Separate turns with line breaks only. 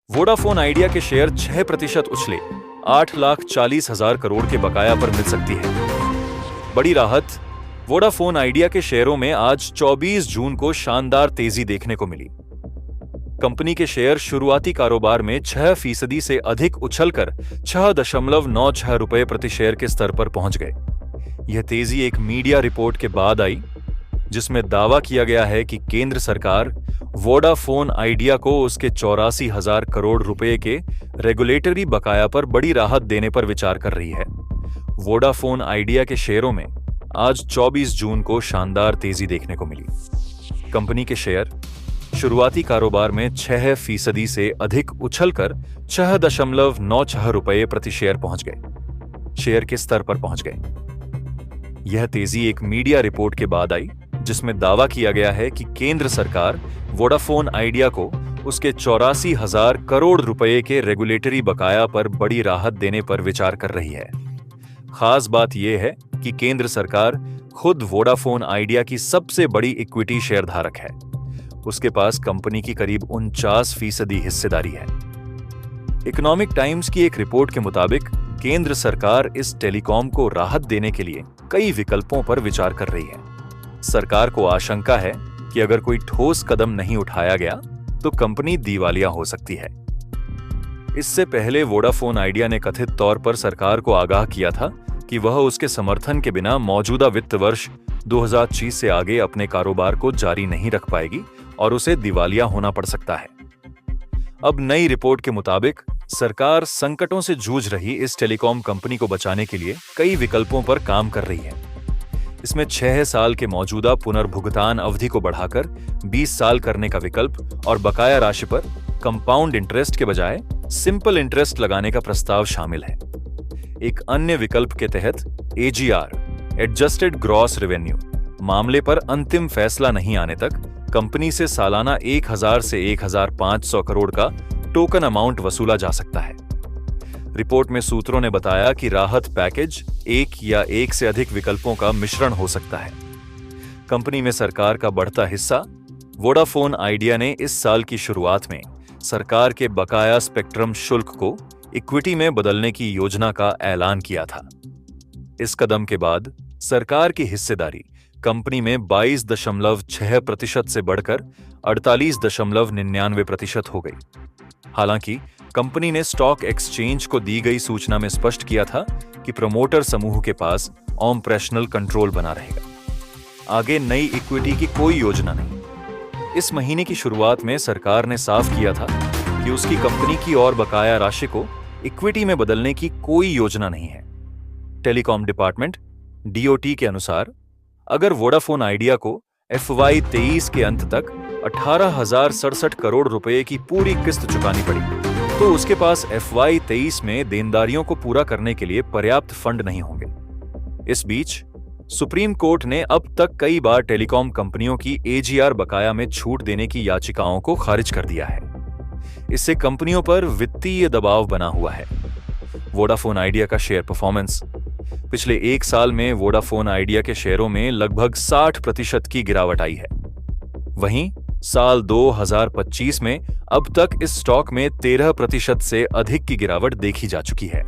Vodafone idea के share 6% उछले, 8,40,000 crore के बकाया पर मिल सकती है बड़ी राहत। वोडाफोन आइडिया के शेयरों में आज 24 जून को शानदार तेजी देखने को मिली। कंपनी के शेयर शुरुआती कारोबार में 6% से अधिक उछलकर 6.96 रुपए प्रति शेयर के स्तर पर पहुंच गए। यह तेजी एक मीडिया रिपोर्ट के बाद आई जिसमें दावा किया गया है कि केंद्र सरकार वोडाफोन आइडिया को उसके 84,000 करोड़ रुपए के रेगुलेटरी बकाया पर बड़ी राहत देने पर विचार कर रही है। वोडाफोन आइडिया के शेयरों में आज 24 जून को शानदार तेजी देखने को मिली। कंपनी के शेयर शुरुआती कारोबार में 6% से अधिक उछलकर 6.96 रुपए प्रति शेयर पहुंच गए। शेयर के स्तर पर पहुंच गए। यह तेजी एक मीडिया रिपोर्ट के बाद आई जिसमें दावा किया गया है कि केंद्र सरकार वोडाफोन आइडिया को उसके 84,000 करोड़ रुपए के रेगुलेटरी बकाया पर बड़ी राहत देने पर विचार कर रही है। खास बात यह है कि केंद्र सरकार खुद वोडाफोन आइडिया की सबसे बड़ी इक्विटी शेयरधारक है। उसके पास कंपनी की करीब 49% हिस्सेदारी है। इकोनॉमिक टाइम्स की एक रिपोर्ट के मुताबिक केंद्र सरकार इस टेलीकॉम को राहत देने के लिए कई विकल्पों पर विचार कर रही है। सरकार को आशंका है कि अगर कोई ठोस कदम नहीं उठाया गया तो कंपनी दिवालिया हो सकती है। इससे पहले वोडाफोन आइडिया ने कथित तौर पर सरकार को आगाह किया था कि वह उसके समर्थन के बिना मौजूदा वित्त वर्ष 2020 से आगे अपने कारोबार को जारी नहीं रख पाएगी और उसे दिवालिया होना पड़ सकता है। अब नई रिपोर्ट के मुताबिक सरकार संकटों से जूझ रही इस टेलीकॉम कंपनी को बचाने के लिए कई विकल्पों पर काम कर रही है। इसमें 6 साल के मौजूदा पुनर्भुगतान अवधि को बढ़ाकर 20 साल करने का विकल्प और बकाया राशि पर कंपाउंड इंटरेस्ट के बजाय सिंपल इंटरेस्ट लगाने का प्रस्ताव शामिल है। एक अन्य विकल्प के तहत AGR एडजस्टेड ग्रॉस रेवेन्यू मामले पर अंतिम फैसला नहीं आने तक कंपनी से सालाना 1,000 से 1,500 करोड़ का टोकन अमाउंट वसूला जा सकता है। रिपोर्ट में सूत्रों ने बताया कि राहत पैकेज एक या एक से अधिक विकल्पों का मिश्रण हो सकता है। कंपनी में सरकार का बढ़ता हिस्सा। वोडाफोन आइडिया ने इस साल की शुरुआत में सरकार के बकाया स्पेक्ट्रम शुल्क को इक्विटी में बदलने की योजना का ऐलान किया था। इस कदम के बाद सरकार की हिस्सेदारी कंपनी में 22.6% से बढ़कर 48.99% हो गई। हालांकि कंपनी ने स्टॉक एक्सचेंज को दी गई सूचना में स्पष्ट किया था कि प्रमोटर समूह के पास ऑपरेशनल कंट्रोल बना रहेगा। आगे नई इक्विटी की कोई योजना नहीं। इस महीने की शुरुआत में सरकार ने साफ किया था कि उसकी कंपनी की और बकाया राशि को इक्विटी में बदलने की कोई योजना नहीं है। टेलीकॉम डिपार्टमेंट DOT के अनुसार अगर वोडाफोन आइडिया को FY 23 के अंत तक 18,067 करोड़ रुपए की पूरी किस्त चुकानी पड़ी तो उसके पास FY 23 में देनदारियों को पूरा करने के लिए पर्याप्त फंड नहीं होंगे। इस बीच सुप्रीम कोर्ट ने अब तक कई बार टेलीकॉम कंपनियों की AGR बकाया में छूट देने की याचिकाओं को खारिज कर दिया है। इससे कंपनियों पर वित्तीय दबाव बना हुआ है। वोडाफोन आइडिया का शेयर परफॉर्मेंस। पिछले एक साल में वोडाफोन आइडिया के शेयरों में लगभग 60% की गिरावट आई है। वहीं साल 2025 में अब तक इस स्टॉक में 13% से अधिक की गिरावट देखी जा चुकी है।